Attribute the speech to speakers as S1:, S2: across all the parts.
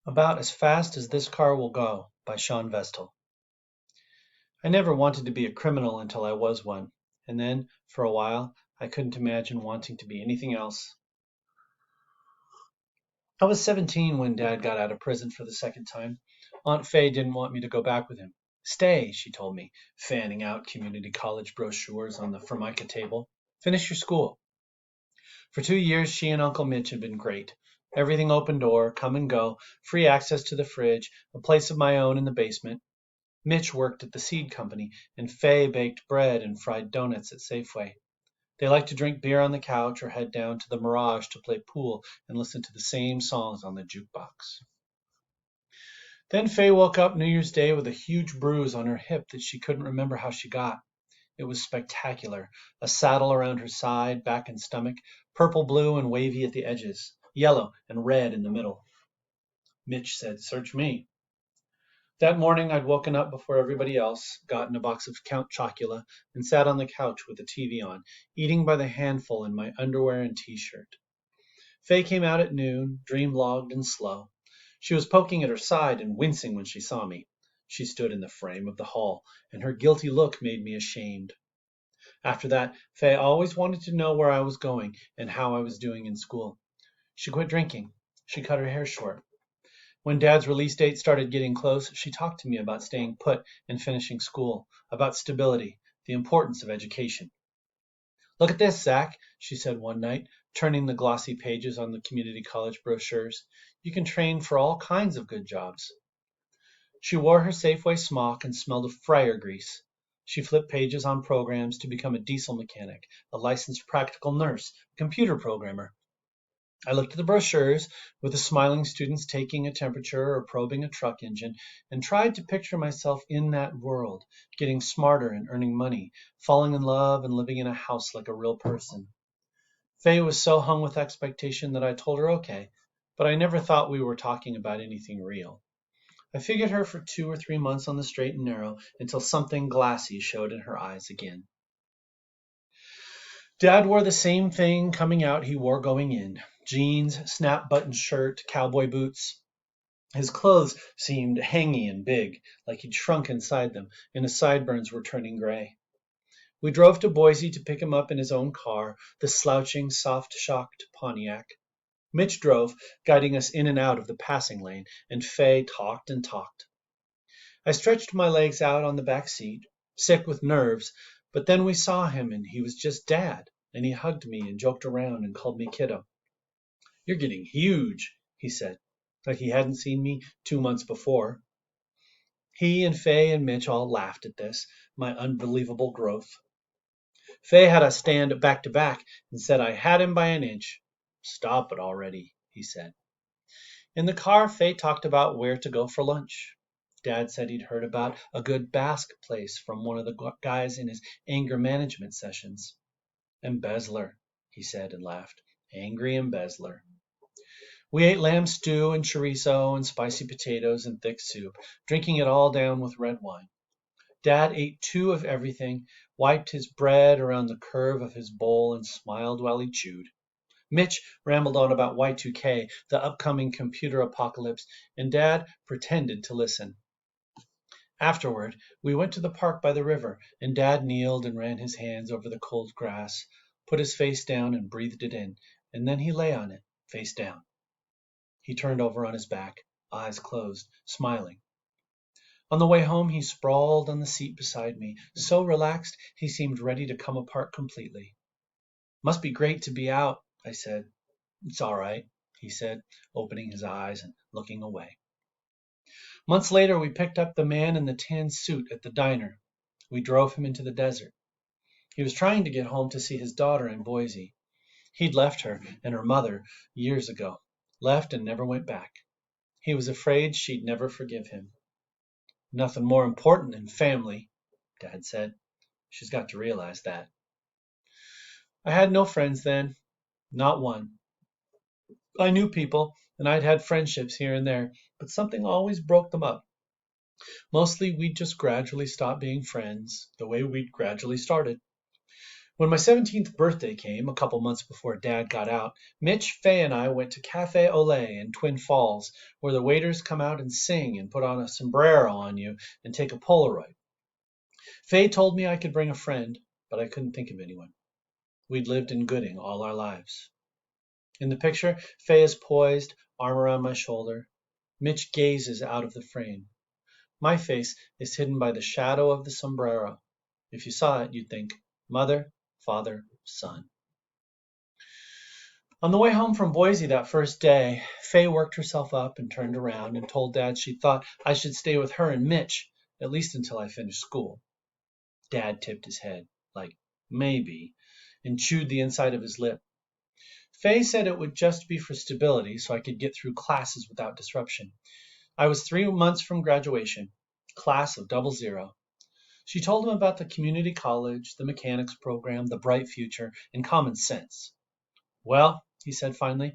S1: About as fast as this car will go by Sean Vestal. I never wanted to be a criminal until I was one, and then, for a while, I couldn't imagine wanting to be anything else. I was 17 when Dad got out of prison for the second time. Aunt Faye didn't want me to go back with him. Stay, she told me, fanning out community college brochures on the Formica table. Finish your school. For 2 years, she and Uncle Mitch had been great. Everything open door, come and go, free access to the fridge, a place of my own in the basement. Mitch worked at the seed company, and Faye baked bread and fried donuts at Safeway. They liked to drink beer on the couch or head down to the Mirage to play pool and listen to the same songs on the jukebox. Then Faye woke up New Year's Day with a huge bruise on her hip that she couldn't remember how she got. It was spectacular. A saddle around her side, back and stomach, purple, blue, and wavy at the edges, yellow and red in the middle. Mitch said, "Search me." That morning I'd woken up before everybody else, gotten a box of Count Chocula, and sat on the couch with the TV on, eating by the handful in my underwear and t-shirt. Faye came out at noon, dream-logged and slow. She was poking at her side and wincing when she saw me. She stood in the frame of the hall, and her guilty look made me ashamed. After that, Faye always wanted to know where I was going and how I was doing in school. She quit drinking. She cut her hair short. When Dad's release date started getting close, she talked to me about staying put and finishing school, about stability, the importance of education. "Look at this, Zach," she said one night, turning the glossy pages on the community college brochures. "You can train for all kinds of good jobs." She wore her Safeway smock and smelled of fryer grease. She flipped pages on programs to become a diesel mechanic, a licensed practical nurse, a computer programmer. I looked at the brochures with the smiling students taking a temperature or probing a truck engine and tried to picture myself in that world, getting smarter and earning money, falling in love and living in a house like a real person. Faye was so hung with expectation that I told her okay, but I never thought we were talking about anything real. I figured her for 2 or 3 months on the straight and narrow until something glassy showed in her eyes again. Dad wore the same thing coming out he wore going in: jeans, snap button shirt, cowboy boots. His clothes seemed hangy and big, like he'd shrunk inside them, and his sideburns were turning gray. We drove to Boise to pick him up in his own car, the slouching, soft-shocked Pontiac. Mitch drove, guiding us in and out of the passing lane, and Faye talked and talked. I stretched my legs out on the back seat, sick with nerves, but then we saw him and he was just Dad, and he hugged me and joked around and called me kiddo. "You're getting huge," he said, like he hadn't seen me 2 months before. He and Faye and Mitch all laughed at this, my unbelievable growth. Faye had us stand back to back and said I had him by an inch. "Stop it already," he said. In the car, Faye talked about where to go for lunch. Dad said he'd heard about a good Basque place from one of the guys in his anger management sessions. "Embezzler," he said and laughed. "Angry embezzler." We ate lamb stew and chorizo and spicy potatoes and thick soup, drinking it all down with red wine. Dad ate two of everything, wiped his bread around the curve of his bowl, and smiled while he chewed. Mitch rambled on about Y2K, the upcoming computer apocalypse, and Dad pretended to listen. Afterward, we went to the park by the river, and Dad kneeled and ran his hands over the cold grass, put his face down and breathed it in, and then he lay on it, face down. He turned over on his back, eyes closed, smiling. On the way home, he sprawled on the seat beside me, so relaxed he seemed ready to come apart completely. "Must be great to be out," I said. "It's all right," he said, opening his eyes and looking away. Months later, we picked up the man in the tan suit at the diner. We drove him into the desert. He was trying to get home to see his daughter in Boise. He'd left her and her mother years ago, left and never went back. He was afraid she'd never forgive him. "Nothing more important than family," Dad said. "She's got to realize that." I had no friends then, not one. I knew people, and I'd had friendships here and there, but something always broke them up. Mostly we'd just gradually stop being friends, the way we'd gradually started. When my 17th birthday came, a couple months before Dad got out, Mitch, Faye, and I went to Cafe Olay in Twin Falls, where the waiters come out and sing and put on a sombrero on you and take a Polaroid. Faye told me I could bring a friend, but I couldn't think of anyone. We'd lived in Gooding all our lives. In the picture, Faye is poised, arm around my shoulder. Mitch gazes out of the frame. My face is hidden by the shadow of the sombrero. If you saw it, you'd think, mother, father, son. On the way home from Boise that first day, Faye worked herself up and turned around and told Dad she thought I should stay with her and Mitch, at least until I finished school. Dad tipped his head, like, maybe, and chewed the inside of his lip. Faye said it would just be for stability so I could get through classes without disruption. I was 3 months from graduation, class of 00. She told him about the community college, the mechanics program, the bright future, and common sense. Well, he said finally,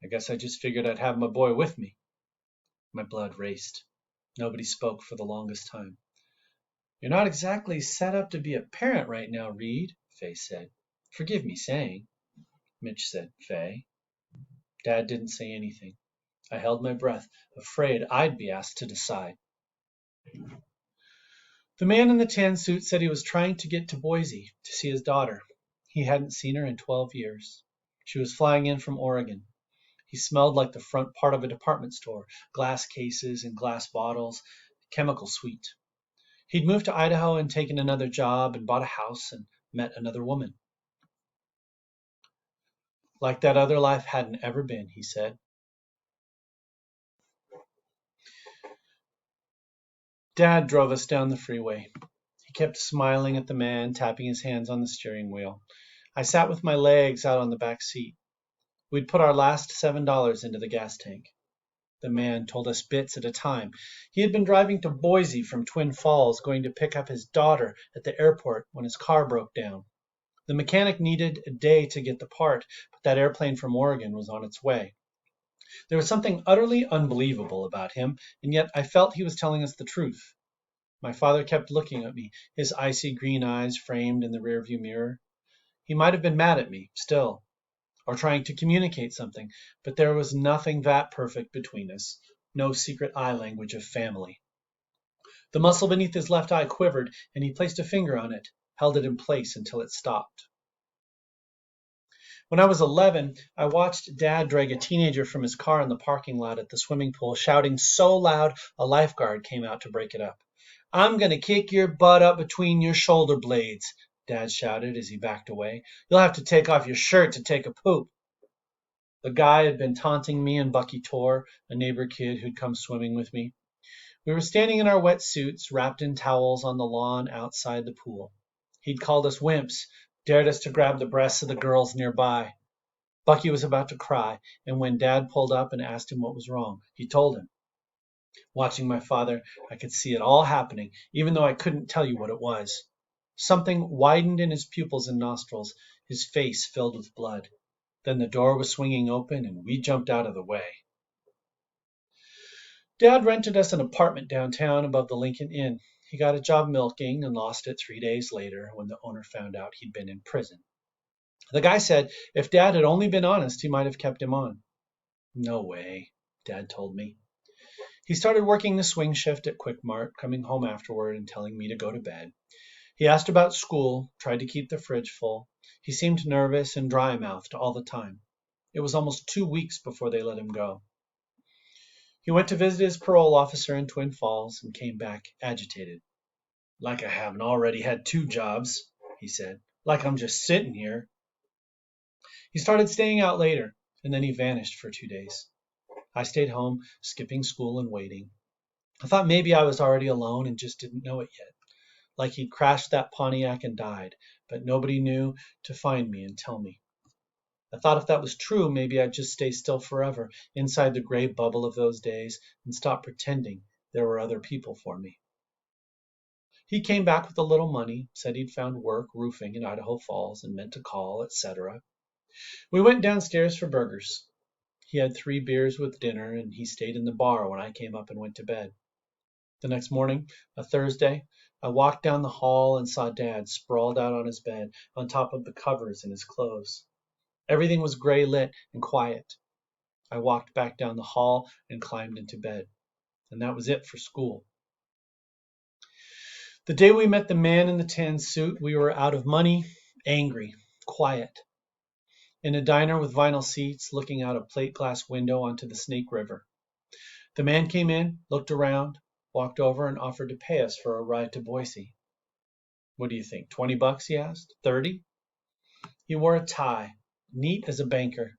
S1: I guess I just figured I'd have my boy with me. My blood raced. Nobody spoke for the longest time. You're not exactly set up to be a parent right now, Reed, Faye said. Forgive me saying. Mitch said, Faye. Dad didn't say anything. I held my breath, afraid I'd be asked to decide. The man in the tan suit said he was trying to get to Boise to see his daughter. He hadn't seen her in 12 years. She was flying in from Oregon. He smelled like the front part of a department store, glass cases and glass bottles, chemical sweet. He'd moved to Idaho and taken another job and bought a house and met another woman. Like that other life hadn't ever been, he said. Dad drove us down the freeway. He kept smiling at the man, tapping his hands on the steering wheel. I sat with my legs out on the back seat. We'd put our last $7 into the gas tank. The man told us bits at a time. He had been driving to Boise from Twin Falls, going to pick up his daughter at the airport when his car broke down. The mechanic needed a day to get the part, but that airplane from Oregon was on its way. There was something utterly unbelievable about him, and yet I felt he was telling us the truth. My father kept looking at me, his icy green eyes framed in the rearview mirror. He might have been mad at me, still, or trying to communicate something, but there was nothing that perfect between us, no secret eye language of family. The muscle beneath his left eye quivered, and he placed a finger on it, held it in place until it stopped. When I was 11, I watched Dad drag a teenager from his car in the parking lot at the swimming pool, shouting so loud a lifeguard came out to break it up. I'm going to kick your butt up between your shoulder blades, Dad shouted as he backed away. You'll have to take off your shirt to take a poop. The guy had been taunting me and Bucky Tor, a neighbor kid who'd come swimming with me. We were standing in our wetsuits, wrapped in towels on the lawn outside the pool. He'd called us wimps, dared us to grab the breasts of the girls nearby. Bucky was about to cry, and when Dad pulled up and asked him what was wrong, he told him. Watching my father, I could see it all happening, even though I couldn't tell you what it was. Something widened in his pupils and nostrils, his face filled with blood. Then the door was swinging open, and we jumped out of the way. Dad rented us an apartment downtown above the Lincoln Inn. He got a job milking and lost it 3 days later when the owner found out he'd been in prison. The guy said if Dad had only been honest, he might have kept him on. No way, Dad told me. He started working the swing shift at Quick Mart, coming home afterward and telling me to go to bed. He asked about school, tried to keep the fridge full. He seemed nervous and dry-mouthed all the time. It was almost 2 weeks before they let him go. He went to visit his parole officer in Twin Falls and came back agitated. Like I haven't already had 2 jobs, he said. Like I'm just sitting here. He started staying out later, and then he vanished for 2 days. I stayed home, skipping school and waiting. I thought maybe I was already alone and just didn't know it yet. Like he'd crashed that Pontiac and died, but nobody knew to find me and tell me. I thought if that was true, maybe I'd just stay still forever inside the gray bubble of those days and stop pretending there were other people for me. He came back with a little money, said he'd found work roofing in Idaho Falls and meant to call, etc. We went downstairs for burgers. He had 3 beers with dinner, and he stayed in the bar when I came up and went to bed. The next morning, a Thursday, I walked down the hall and saw Dad sprawled out on his bed on top of the covers in his clothes. Everything was gray lit and quiet. I walked back down the hall and climbed into bed. And that was it for school. The day we met the man in the tan suit, we were out of money, angry, quiet, in a diner with vinyl seats looking out a plate glass window onto the Snake River. The man came in, looked around, walked over and offered to pay us for a ride to Boise. What do you think, $20? He asked. 30? He wore a tie, neat as a banker.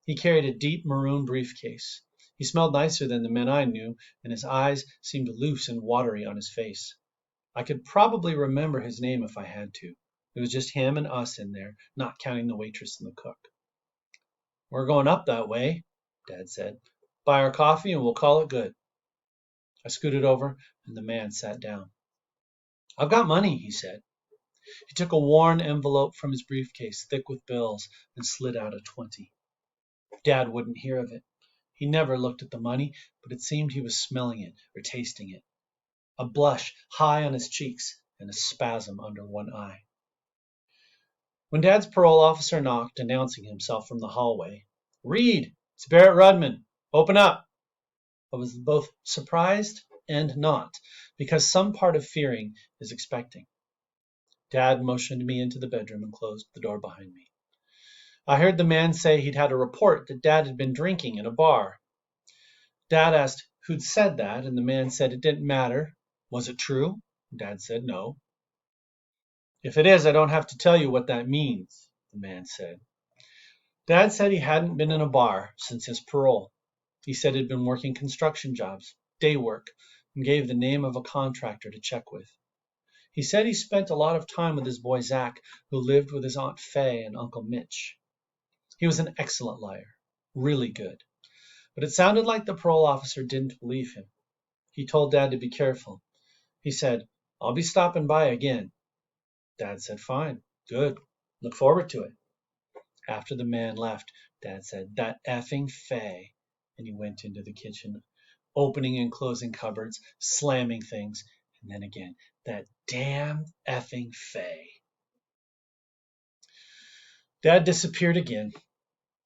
S1: He carried a deep maroon briefcase. He smelled nicer than the men I knew, and his eyes seemed loose and watery on his face. I could probably remember his name if I had to. It was just him and us in there, not counting the waitress and the cook. We're going up that way, Dad said. Buy our coffee and we'll call it good. I scooted over and the man sat down. I've got money, he said. He took a worn envelope from his briefcase, thick with bills, and slid out a 20. Dad wouldn't hear of it. He never looked at the money, but it seemed he was smelling it or tasting it. A blush high on his cheeks and a spasm under one eye. When Dad's parole officer knocked, announcing himself from the hallway, "Reed, it's Barrett Rudman. Open up." I was both surprised and not, because some part of fearing is expecting. Dad motioned me into the bedroom and closed the door behind me. I heard the man say he'd had a report that Dad had been drinking in a bar. Dad asked who'd said that, and the man said it didn't matter. Was it true? Dad said no. If it is, I don't have to tell you what that means, the man said. Dad said he hadn't been in a bar since his parole. He said he'd been working construction jobs, day work, and gave the name of a contractor to check with. He said he spent a lot of time with his boy Zach, who lived with his Aunt Faye and Uncle Mitch. He was an excellent liar, really good. But it sounded like the parole officer didn't believe him. He told Dad to be careful. He said, "I'll be stopping by again." Dad said, "Fine, good, look forward to it." After the man left, Dad said, "That effing Faye," and he went into the kitchen, opening and closing cupboards, slamming things, and then again, "That damn effing Faye." Dad disappeared again.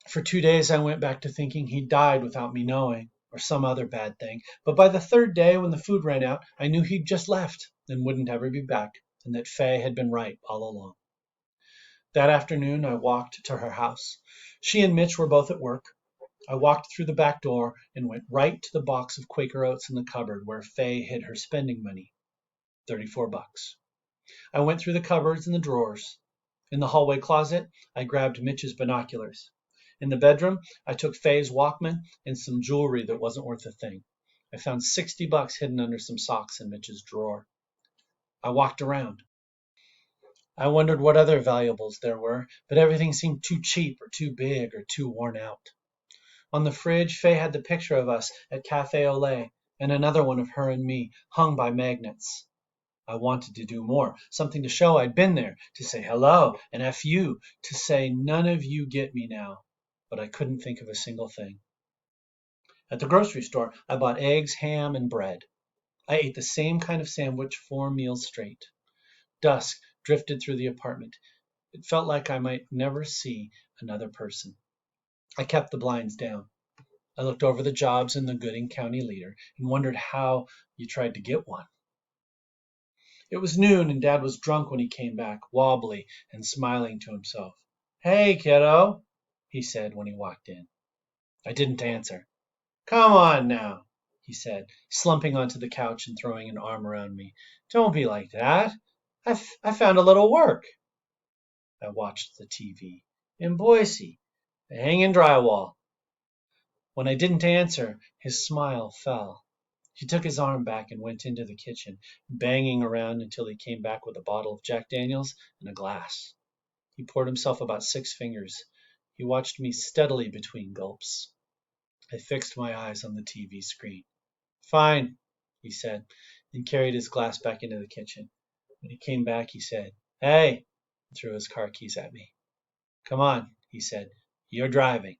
S1: For 2 days I went back to thinking he died without me knowing, or some other bad thing. But by the third day, when the food ran out, I knew he'd just left and wouldn't ever be back, and that Faye had been right all along. That afternoon I walked to her house. She and Mitch were both at work. I walked through the back door and went right to the box of Quaker Oats in the cupboard where Faye hid her spending money. $34. I went through the cupboards and the drawers. In the hallway closet, I grabbed Mitch's binoculars. In the bedroom, I took Faye's Walkman and some jewelry that wasn't worth a thing. I found $60 hidden under some socks in Mitch's drawer. I walked around. I wondered what other valuables there were, but everything seemed too cheap or too big or too worn out. On the fridge, Faye had the picture of us at Cafe Olay and another one of her and me hung by magnets. I wanted to do more, something to show I'd been there, to say hello and F you, to say none of you get me now, but I couldn't think of a single thing. At the grocery store, I bought eggs, ham, and bread. I ate the same kind of sandwich 4 meals straight. Dusk drifted through the apartment. It felt like I might never see another person. I kept the blinds down. I looked over the jobs in the Gooding County Leader and wondered how you tried to get one. It was noon and Dad was drunk when he came back, wobbly and smiling to himself. "Hey, kiddo," he said when he walked in. I didn't answer. "Come on now," he said, slumping onto the couch and throwing an arm around me. "Don't be like that. I found a little work." I watched the TV. "In Boise. Hanging drywall." When I didn't answer, his smile fell. He took his arm back and went into the kitchen, banging around until he came back with a bottle of Jack Daniels and a glass. He poured himself about 6 fingers. He watched me steadily between gulps. I fixed my eyes on the TV screen. "Fine," he said, and carried his glass back into the kitchen. When he came back, he said, "Hey," and threw his car keys at me. "Come on," he said, "you're driving."